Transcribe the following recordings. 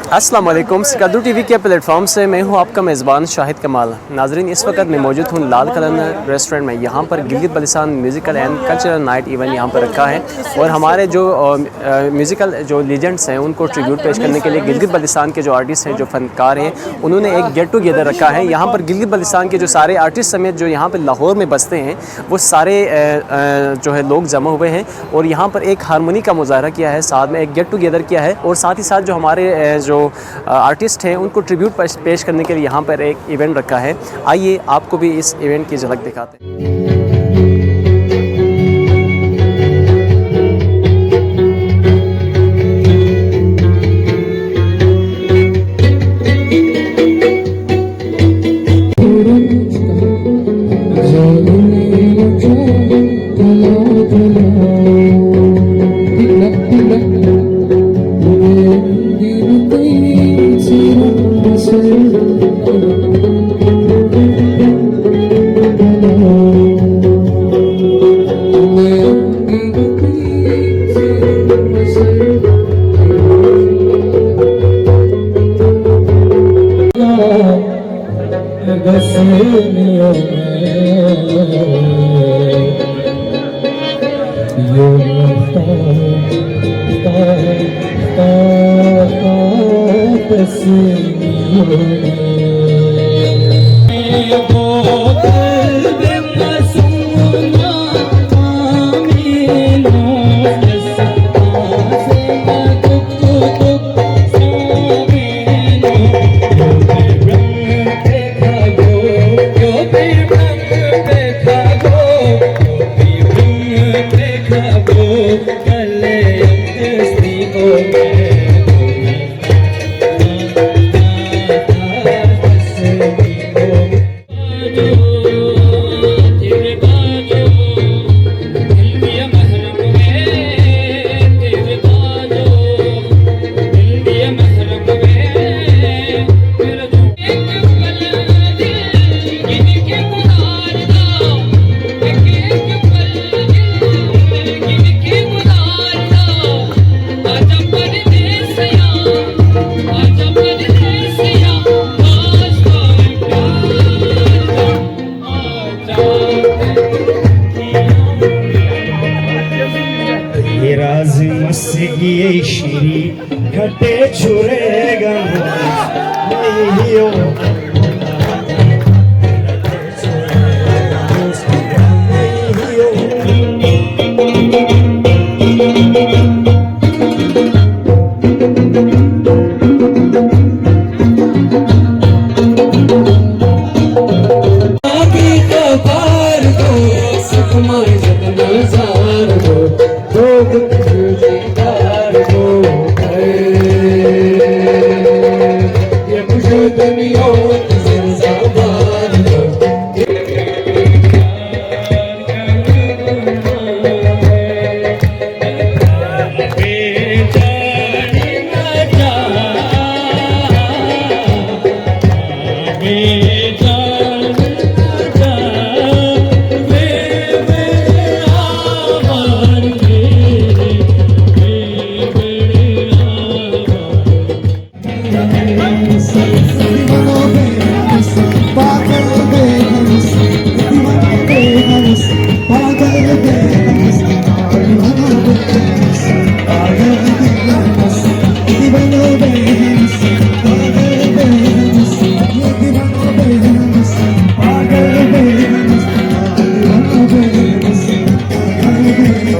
अस्सलाम वालेकुम। सिकंदर टीवी के प्लेटफॉर्म से मैं हूं आपका मेज़बान शाहिद कमाल। नाजरीन, इस वक्त मैं मौजूद हूं लाल कलन रेस्टोरेंट में। यहां पर Gilgit Baltistan musical and cultural night event यहां पर रखा है और हमारे जो म्यूज़िकल जो लीजेंड्स हैं उनको ट्रिब्यूट पेश करने के लिए गिलगित बल्तिस्तान के जो आर्टिस्ट हैं, जो फ़नकार हैं, उन्होंने एक गेट टुगेदर रखा है। यहाँ पर गिलगित बल्तिस्तान के जो सारे आर्टिस्ट समेत जो यहाँ पर लाहौर में बसते हैं वो सारे जो है लोग जमा हुए हैं और यहाँ पर एक हारमोनी का मुजाहरा किया है, साथ में एक गेट टुगेदर किया है और साथ ही साथ जो हमारे जो आर्टिस्ट हैं उनको ट्रिब्यूट पेश करने के लिए यहाँ पर एक इवेंट रखा है। आइए आपको भी इस इवेंट की झलक दिखाते हैं। घटे छुरेगा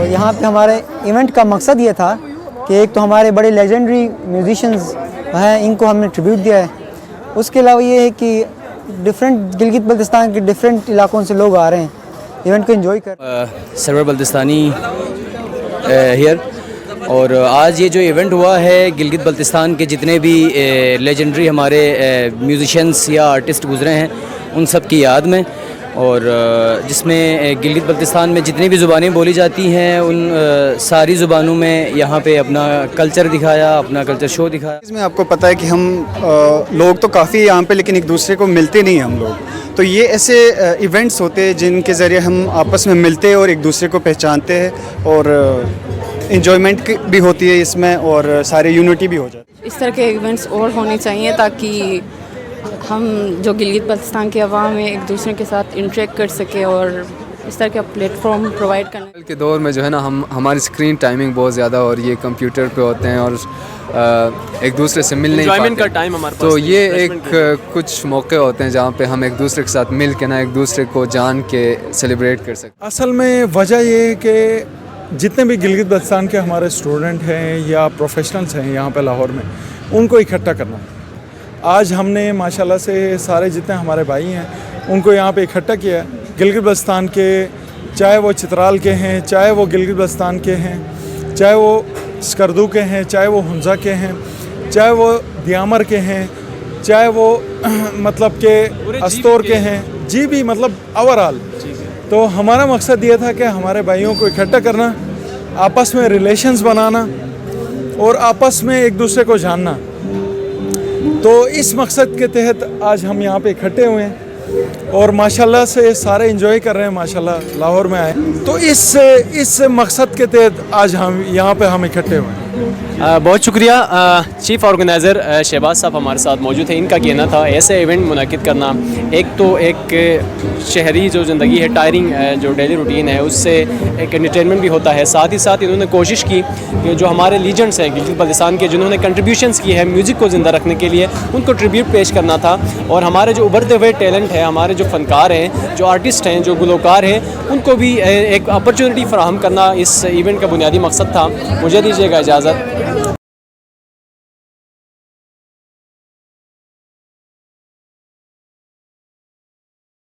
यहाँ पे हमारे इवेंट का मकसद ये था कि एक तो हमारे बड़े लेजेंडरी म्यूजिशियंस हैं, इनको हमने ट्रिब्यूट दिया है। उसके अलावा ये है कि डिफरेंट गिलगित बल्तिस्तान के डिफरेंट इलाकों से लोग आ रहे हैं इवेंट को एंजॉय कर। सर्वर बल्तिस्तानी हियर और आज ये जो इवेंट हुआ है गिलगित बल्तिस्तान के जितने भी लेजेंडरी हमारे म्यूजिशियंस या आर्टिस्ट गुजरे हैं उन सब की याद में, और जिसमें गिलगित बल्तिस्तान में जितनी भी ज़ुबानें बोली जाती हैं उन सारी ज़ुबानों में यहाँ पे अपना कल्चर दिखाया, अपना कल्चर शो दिखाया। इसमें आपको पता है कि हम लोग तो काफ़ी यहाँ पे लेकिन एक दूसरे को मिलते नहीं हम लोग, तो ये ऐसे इवेंट्स होते हैं जिनके ज़रिए हम आपस में मिलते हैं और एक दूसरे को पहचानते हैं और इन्जॉयमेंट भी होती है इसमें और सारे यूनिटी भी हो जाती है। इस तरह के इवेंट्स और होने चाहिए ताकि हम जो गिलगित बल्तिस्तान के अवाम है एक दूसरे के साथ इंटरेक्ट कर सके और इस तरह का प्लेटफॉर्म प्रोवाइड करना। आजकल के दौर में जो है ना हमारी स्क्रीन टाइमिंग बहुत ज़्यादा और ये कंप्यूटर पे होते हैं और एक दूसरे से मिल नहीं Enjoyment पाते। का टाइम हमारे पास तो नहीं, ये refreshment एक कुछ मौके होते हैं जहाँ पे हम एक दूसरे के साथ मिल के ना एक दूसरे को जान के सेलिब्रेट कर सकते असल में वजह ये है कि जितने भी गिलगित बल्तिस्तान के हमारे स्टूडेंट हैं या प्रोफेशनल्स हैं यहाँ पे लाहौर में, उनको इकट्ठा करना। आज हमने माशाल्लाह से सारे जितने हमारे भाई हैं उनको यहाँ पे इकट्ठा किया। गिलगित बल्तिस्तान के, चाहे वो चित्राल के हैं, चाहे वो गिलगित बल्तिस्तान के हैं, चाहे वो स्कर्दू के हैं, चाहे वो हुंजा के हैं, चाहे वो दियामर के हैं, चाहे वो मतलब के अस्तोर के हैं, जी भी मतलब ओवरऑल। तो हमारा मकसद ये था कि हमारे भाइयों को इकट्ठा करना, आपस में रिलेशंस बनाना और आपस में एक दूसरे को जानना। तो इस मकसद के तहत आज हम यहाँ पे इकट्ठे हुए हैं और माशाल्लाह से सारे एंजॉय कर रहे हैं। माशाल्लाह लाहौर में आए तो इस मकसद के तहत आज हम यहाँ पे हम इकट्ठे हुए हैं। बहुत शुक्रिया। चीफ़ ऑर्गेनाइज़र शहबाज साहब हमारे साथ मौजूद हैं। इनका कहना था ऐसे इवेंट मुनक़िद करना एक तो एक शहरी जो ज़िंदगी है, टायरिंग जो डेली रूटीन है, उससे एक एंटरटेनमेंट भी होता है। साथ ही साथ इन्होंने कोशिश की कि जो हमारे लीजेंड्स हैं गिलगित बल्तिस्तान के, जिन्होंने कंट्रीब्यूशंस की है म्यूज़िक को ज़िंदा रखने के लिए, उनको ट्रिब्यूट पेश करना था। और हमारे जो उभरते हुए टैलेंट है, हमारे जो फ़नकार हैं, जो आर्टिस्ट हैं, जो गुलकार हैं, उनको भी एक अपॉर्चुनिटी फ़राहम करना इस इवेंट का बुनियादी मकसद था। मुझे दीजिएगा इजाज़त।